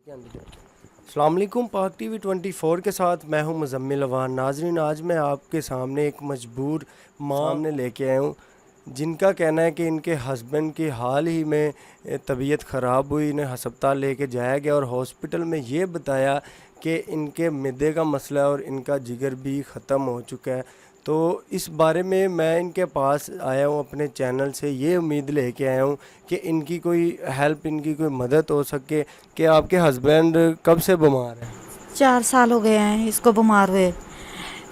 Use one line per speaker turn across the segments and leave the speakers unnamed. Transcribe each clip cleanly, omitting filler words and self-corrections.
अस्सलाम वालेकुम। पाक टीवी 24 के साथ मैं हूं मुज़म्मिल अवान। नाज़रीन, आज मैं आपके सामने एक मजबूर माँ ने लेके आया हूं जिनका कहना है कि इनके हस्बैंड की हाल ही में तबीयत ख़राब हुई, इन्हें हस्पताल लेके जाया गया और हॉस्पिटल में ये बताया कि इनके मिदे का मसला है और इनका जिगर भी ख़त्म हो चुका है। तो इस बारे में मैं इनके पास आया हूँ, अपने चैनल से ये उम्मीद लेके आया हूँ कि इनकी कोई हेल्प, इनकी कोई मदद हो सके। कि आपके हस्बैंड कब से बीमार हैं?
4 साल हो गए हैं इसको बीमार हुए।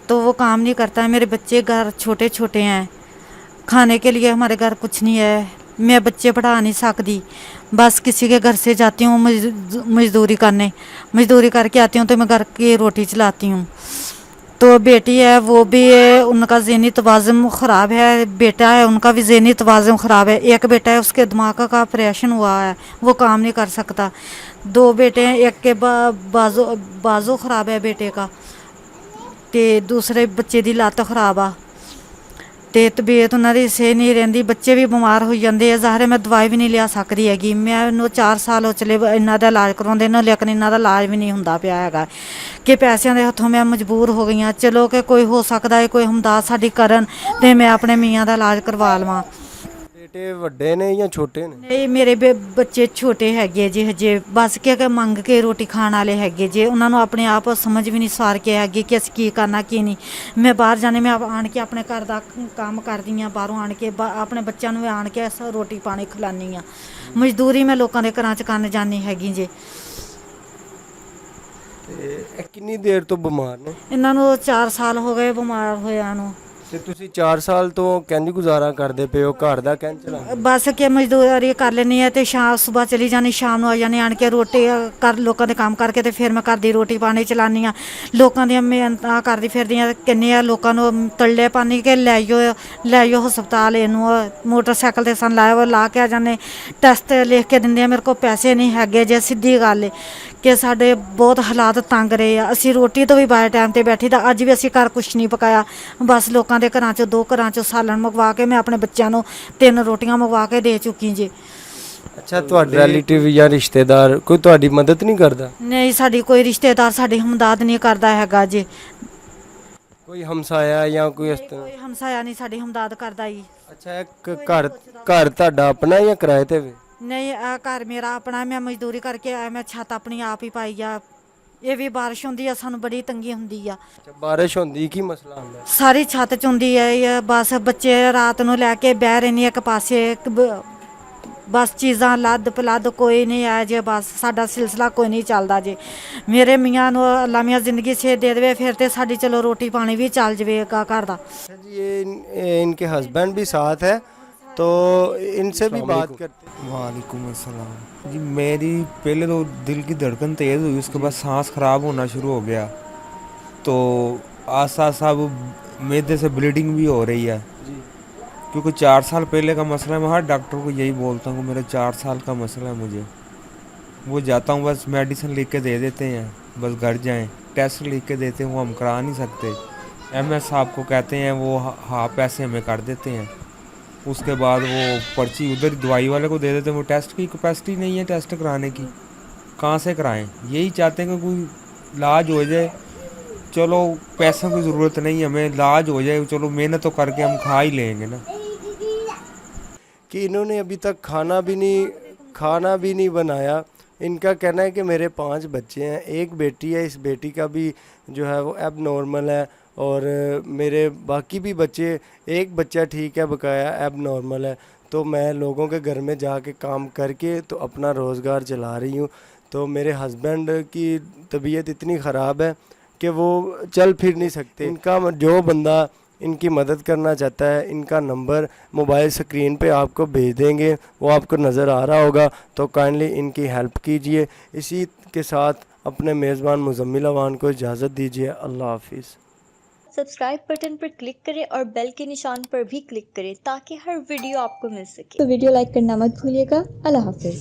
तो वो काम नहीं करता है। मेरे बच्चे घर छोटे छोटे हैं, खाने के लिए हमारे घर कुछ नहीं है। मैं बच्चे पढ़ा नहीं सकती, बस किसी के घर से जाती हूँ मजदूरी करने। मजदूरी करके आती हूँ तो मैं घर की रोटी चलाती हूँ। तो बेटी है, वो भी है, उनका ज़हनी तवाज़ुन ख़राब है। बेटा है, उनका भी ज़हनी तवाज़ुन ख़राब है। एक बेटा है, उसके दिमाग का ऑपरेशन हुआ है, वो काम नहीं कर सकता। 2 बेटे हैं, एक के बाजू बाजू ख़राब है बेटे का, ते दूसरे बच्चे दी लत्त ख़राब आ। ते तबीयत उन्हां दी सही नहीं रहिंदी, बच्चे भी बीमार हो जाते हैं। ज़ाहिर है मैं दवाई भी नहीं लिया सकती हैगी। मैं 4 साल हो चले इन्हां दा इलाज करवाउंदे ने, लेकिन इन्हां दा इलाज भी नहीं हुंदा पिया हैगा कि पैसों के हत्थों मैं मजबूर हो गई हाँ। चलो कि कोई हो सकता है, कोई हमदर्द साडी करन ते मैं अपने मियाँ दा इलाज करवा लवां।
बेटे वड्डे ने या छोटे ने?
नहीं, मेरे बच्चे छोटे हैगे जे, हजे बस के मंग के रोटी खाने वाले हैगे जे। उन्होंने अपने आप समझ भी नहीं सार के हैगी कि असीं की करना की नहीं। मैं बाहर जाने, मैं आन के अपने घर का काम करदी हाँ, बाहरों आन के अपने बच्चों भी आन के रोटी पानी खिलानी हाँ। मजदूरी मैं लोगों के घर च करन जानी हैगी जे।
ते कितनी देर तो बीमार ने?
इन्हों 4 साल हो गए बीमार होया नूं।
ते तुसी 4 साल तो कैंज गुजारा करदे पे हो, घर दा कैंज चलांदे?
बस के मजदूरी कर लेनी है तो शाम सुबह चली जानी, शाम को आ जानी, आन के रोटी कर लोगों के काम करके तो फिर मैं घर की रोटी पानी चलानी हाँ। लोगों दी मेहनत करदी फिरदी हाँ। किन्ने लोगों को तले पानी के लै हस्पताल, इनू मोटरसाइकिल ते सन लाया ला के आ जाने। टेस्ट लिख के दिंदे, मेरे को पैसे नहीं हैगे जे। सीधी गल कि साडे बहुत हालात तंग रहे आ। असीं रोटी तो भी बाय टाइम ते बैठी, दा अज भी असीं घर कुछ नहीं पकाया। बस लोगों के घरां चों 2 घरां चों सालन मंगवा के मैं अपने बच्चों को 3 रोटियां मंगवा के दे चुकी जी।
अच्छा, तुहाडे रिलेटिव या रिश्तेदार कोई तुहाडी मदद नहीं करदा?
नहीं, साडी कोई रिश्तेदार साडी हमदर्द नहीं करता हैगा जी।
कोई हमसाया या कोई इस तरह?
कोई हमसाया नहीं साडी हमदर्द करदा जी।
अच्छा, एक घर घर तुहाडा अपना या किराए ते वे?
नहीं, घर मेरा अपना। मैं मजदूरी करके आया, मैं छत अपनी आप ही पाई आ। ये भी बारिश होंदी है, सानू बड़ी तंगी हुंदी आ।
अच्छा, बारिश होंदी की मसला आंदा?
सारी छत च हुंदी है ये। बस बच्चे रात नूं लैके बह रहे एक पासे, बस चीज़ां लद पलद कोई नहीं है जे। बस साडा सिलसिला कोई नहीं चलदा जे। मेरे मियाँ नूं अल्लाह मियाँ जिंदगी से दे देवे, फिर ते साडी चलो रोटी पानी भी चल जवेगा घर दा।
अच्छा जी, ये इनके हस्बैंड भी साथ है तो इनसे भी बात करते हैं।
वालेकुम अस्सलाम जी। मेरी पहले तो दिल की धड़कन तेज़ हुई, उसके बाद सांस ख़राब होना शुरू हो गया। तो आस्ता आस्ता अब मैदे से ब्लीडिंग भी हो रही है,
जी।
क्योंकि 4 साल पहले का मसला है। मैं हर डॉक्टर को यही बोलता हूँ मेरा 4 साल का मसला है। मुझे वो जाता हूँ, बस मेडिसिन लिख के दे देते हैं, बस घर जाएं। टेस्ट लिख के देते हैं, वो हम करा नहीं सकते। MS साहब को कहते हैं, वो हाँ पैसे हमें कर देते हैं। उसके बाद वो पर्ची उधर दवाई वाले को दे देते हैं। वो टेस्ट की कैपेसिटी नहीं है टेस्ट कराने की, कहाँ से कराएं। यही चाहते हैं कि कोई इलाज हो जाए। चलो पैसों की ज़रूरत नहीं, हमें इलाज हो जाए, चलो मेहनत तो करके हम खा ही लेंगे ना।
कि इन्होंने अभी तक खाना भी नहीं बनाया। इनका कहना है कि मेरे 5 बच्चे हैं, एक बेटी है, इस बेटी का भी जो है वो एब नॉर्मल है और मेरे बाकी भी बच्चे, एक बच्चा ठीक है बकाया एब नॉर्मल है। तो मैं लोगों के घर में जाके काम करके तो अपना रोज़गार चला रही हूँ। तो मेरे हस्बैंड की तबीयत इतनी ख़राब है कि वो चल फिर नहीं सकते। इनका जो बंदा इनकी मदद करना चाहता है, इनका नंबर मोबाइल स्क्रीन पे आपको भेज देंगे, वो आपको नज़र आ रहा होगा। तो काइंडली इनकी हेल्प कीजिए। इसी के साथ अपने मेज़बान मुज़म्मिल अवान को इजाज़त दीजिए। अल्लाह हाफिज़।
सब्सक्राइब बटन पर क्लिक करें और बेल के निशान पर भी क्लिक करें ताकि हर वीडियो आपको मिल सके। तो वीडियो लाइक करना मत भूलिएगा। अल्लाह हाफिज़।